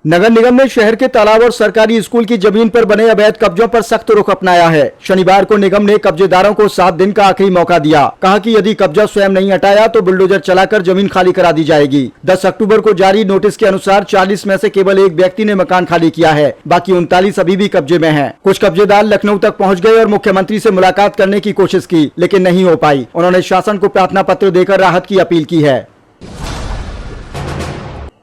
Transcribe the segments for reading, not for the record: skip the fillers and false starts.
नगर निगम ने शहर के तालाब और सरकारी स्कूल की जमीन पर बने अवैध कब्जों पर सख्त रुख अपनाया है। शनिवार को निगम ने कब्जेदारों को 7 दिन का आखिरी मौका दिया। कहा कि यदि कब्जा स्वयं नहीं हटाया तो बुलडोजर चलाकर जमीन खाली करा दी जाएगी। 10 अक्टूबर को जारी नोटिस के अनुसार 40 में से केवल एक व्यक्ति ने मकान खाली किया है, बाकी 39 अभी भी कब्जे में हैं। कुछ कब्जेदार लखनऊ तक पहुँच गए और मुख्यमंत्री से मुलाकात करने की कोशिश की, लेकिन नहीं हो पाई। उन्होंने शासन को प्रार्थना पत्र देकर राहत की अपील की है।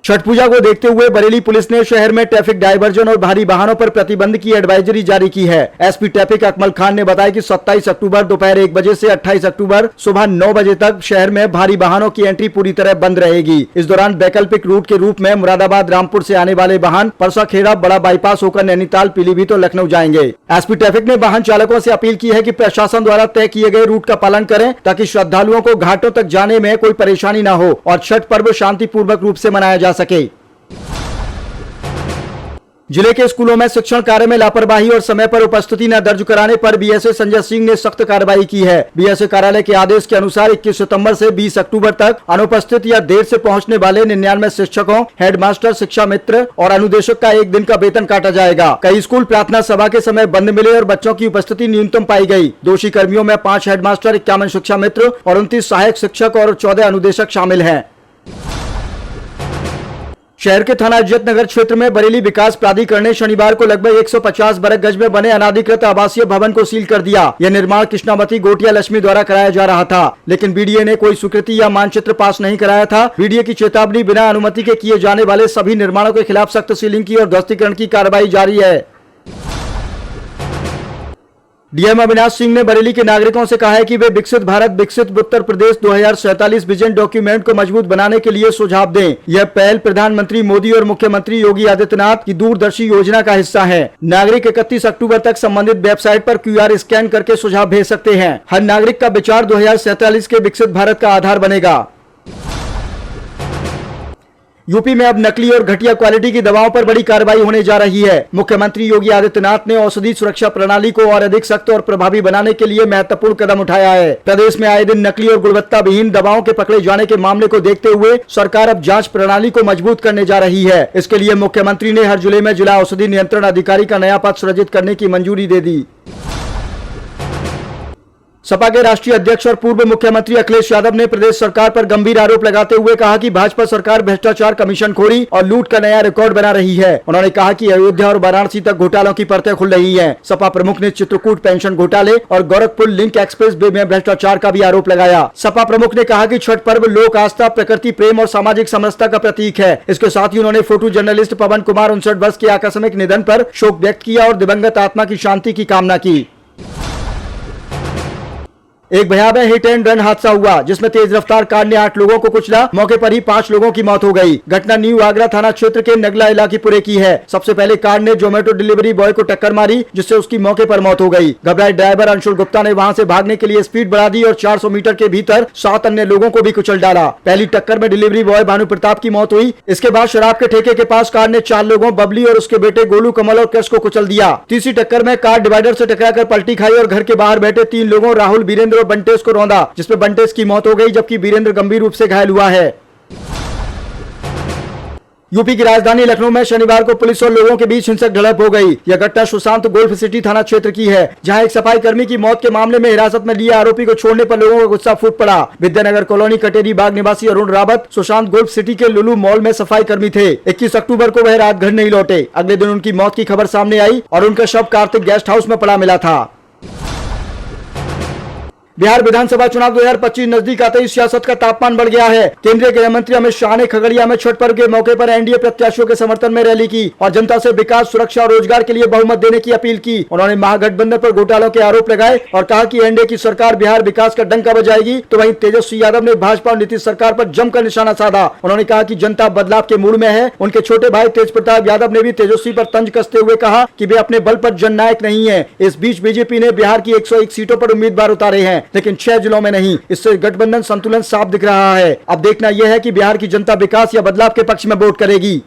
छठ पूजा को देखते हुए बरेली पुलिस ने शहर में ट्रैफिक डायवर्जन और भारी वाहनों पर प्रतिबंध की एडवाइजरी जारी की है। एसपी ट्रैफिक अकमल खान ने बताया कि 27 अक्टूबर दोपहर 1 बजे से 28 अक्टूबर सुबह 9 बजे तक शहर में भारी वाहनों की एंट्री पूरी तरह बंद रहेगी। इस दौरान वैकल्पिक रूट के रूप में मुरादाबाद रामपुर से आने वाले वाहन परसा खेड़ा बड़ा बाईपास होकर नैनीताल, पीलीभीत और लखनऊ जाएंगे। एसपी ट्रैफिक ने वाहन चालकों से अपील की है कि प्रशासन द्वारा तय किए गए रूट का पालन करें ताकि श्रद्धालुओं को घाटों तक जाने में कोई परेशानी न हो और छठ पर्व शांतिपूर्वक रूप से मनाया जा सके। जिले के स्कूलों में शिक्षण कार्य में लापरवाही और समय पर उपस्थिति न दर्ज कराने पर बीएसए संजय सिंह ने सख्त कार्रवाई की है। बीएसए कार्यालय के आदेश के अनुसार 21 सितंबर से 20 अक्टूबर तक अनुपस्थित या देर से पहुंचने वाले 99 शिक्षकों, हेडमास्टर, शिक्षा मित्र और अनुदेशक का 1 दिन का वेतन काटा जाएगा। कई स्कूल प्रार्थना सभा के समय बंद मिले और बच्चों की उपस्थिति न्यूनतम पाई गई। दोषी कर्मियों में 5 हेडमास्टर, 51 शिक्षा मित्र और 29 सहायक शिक्षक और 14 अनुदेशक शामिल हैं। शहर के थाना इज्जत नगर क्षेत्र में बरेली विकास प्राधिकरण ने शनिवार को लगभग 150 वर्ग गज में बने अनाधिकृत आवासीय भवन को सील कर दिया। यह निर्माण कृष्णावती गोटिया लक्ष्मी द्वारा कराया जा रहा था, लेकिन बीडीए ने कोई स्वीकृति या मानचित्र पास नहीं कराया था। बीडीए की चेतावनी बिना अनुमति के किए जाने वाले सभी निर्माणों के खिलाफ सख्त सीलिंग की और ध्वस्तीकरण की कार्रवाई जारी है। डीएम अविनाश सिंह ने बरेली के नागरिकों से कहा है कि वे विकसित भारत विकसित उत्तर प्रदेश 2047 विजन डॉक्यूमेंट को मजबूत बनाने के लिए सुझाव दें। यह पहल प्रधानमंत्री मोदी और मुख्यमंत्री योगी आदित्यनाथ की दूरदर्शी योजना का हिस्सा है। नागरिक 31 अक्टूबर तक संबंधित वेबसाइट पर QR स्कैन करके सुझाव भेज सकते हैं। हर नागरिक का विचार 2047 के विकसित भारत का आधार बनेगा। यूपी में अब नकली और घटिया क्वालिटी की दवाओं पर बड़ी कार्रवाई होने जा रही है। मुख्यमंत्री योगी आदित्यनाथ ने औषधि सुरक्षा प्रणाली को और अधिक सख्त और प्रभावी बनाने के लिए महत्वपूर्ण कदम उठाया है। प्रदेश में आए दिन नकली और गुणवत्ता विहीन दवाओं के पकड़े जाने के मामले को देखते हुए सरकार अब जांच प्रणाली को मजबूत करने जा रही है। इसके लिए मुख्यमंत्री ने हर जिले में जिला औषधि नियंत्रण अधिकारी का नया पद सृजित करने की मंजूरी दे दी। सपा के राष्ट्रीय अध्यक्ष और पूर्व मुख्यमंत्री अखिलेश यादव ने प्रदेश सरकार पर गंभीर आरोप लगाते हुए कहा कि भाजपा सरकार भ्रष्टाचार, कमीशनखोरी और लूट का नया रिकॉर्ड बना रही है। उन्होंने कहा कि अयोध्या और वाराणसी तक घोटालों की परतें खुल रही हैं। सपा प्रमुख ने चित्रकूट पेंशन घोटाले और गोरखपुर लिंक एक्सप्रेस वे में भ्रष्टाचार का भी आरोप लगाया। सपा प्रमुख ने कहा कि छठ पर्व लोक आस्था, प्रकृति प्रेम और सामाजिक समरसता का प्रतीक है। इसके साथ ही उन्होंने फोटो जर्नलिस्ट पवन कुमार 59 वर्ष के आकस्मिक निधन पर शोक व्यक्त किया और दिवंगत आत्मा की शांति की कामना की। एक भयावह हिट एंड रन हादसा हुआ जिसमें तेज रफ्तार कार ने 8 लोगों को कुचला। मौके पर ही 5 लोगों की मौत हो गई। घटना न्यू आगरा थाना क्षेत्र के नगला इलाकीपुरे की है। सबसे पहले कार ने जोमेटो डिलीवरी बॉय को टक्कर मारी जिससे उसकी मौके पर मौत हो गई। घबराए ड्राइवर अंशुल गुप्ता ने वहां से भागने के लिए स्पीड बढ़ा दी और 400 मीटर के भीतर 7 अन्य लोगों को भी कुचल डाला। पहली टक्कर में डिलीवरी बॉय भानु प्रताप की मौत हुई। इसके बाद शराब के ठेके के पास कार ने 4 लोगों बबली और उसके बेटे गोलू, कमल और कृष को कुचल दिया। तीसरी टक्कर में कार डिवाइडर से टकराकर पलटी खाई और घर के बाहर बैठे 3 लोगों राहुल, वीरेंद्र और बंटेश को रौंदा, जिसमें बंटेश की मौत हो गई जबकि वीरेंद्र गंभीर रूप से घायल हुआ है। यूपी की राजधानी लखनऊ में शनिवार को पुलिस और लोगों के बीच हिंसक झड़प हो गई। यह घटना सुशांत गोल्फ सिटी थाना क्षेत्र की है, जहां एक सफाई कर्मी की मौत के मामले में हिरासत में लिए आरोपी को छोड़ने पर लोगों का गुस्सा फूट पड़ा। विद्यानगर कॉलोनी कटेरी बाग निवासी अरुण रावत सुशांत गोल्फ सिटी के लुलू मॉल में सफाई कर्मी थे। 21 अक्टूबर को वह रात घर नहीं लौटे। अगले दिन उनकी मौत की खबर सामने आई और उनका शव कार्तिक गेस्ट हाउस में पड़ा मिला था। बिहार विधानसभा चुनाव 2025 नजदीक आते ही सियासत का तापमान बढ़ गया है। केंद्रीय गृह मंत्री अमित शाह ने खगड़िया में छठ पर्व के मौके पर एनडीए प्रत्याशियों के समर्थन में रैली की और जनता से विकास, सुरक्षा और रोजगार के लिए बहुमत देने की अपील की। उन्होंने महागठबंधन पर घोटालों के आरोप लगाए और कहा कि एनडीए की सरकार बिहार विकास का डंका बजाएगी। तो वहीं तेजस्वी यादव ने भाजपा और नीतीश सरकार पर जमकर निशाना साधा। उन्होंने कहा कि जनता बदलाव के मूड में है। उनके छोटे भाई तेज प्रताप यादव ने भी तेजस्वी पर तंज कसते हुए कहा कि वे अपने बल पर जननायक नहीं है। इस बीच बीजेपी ने बिहार की 101 सीटों पर उम्मीदवार उतारे हैं, लेकिन 6 जिलों में नहीं। इससे गठबंधन संतुलन साफ दिख रहा है। अब देखना यह है कि बिहार की जनता विकास या बदलाव के पक्ष में वोट करेगी।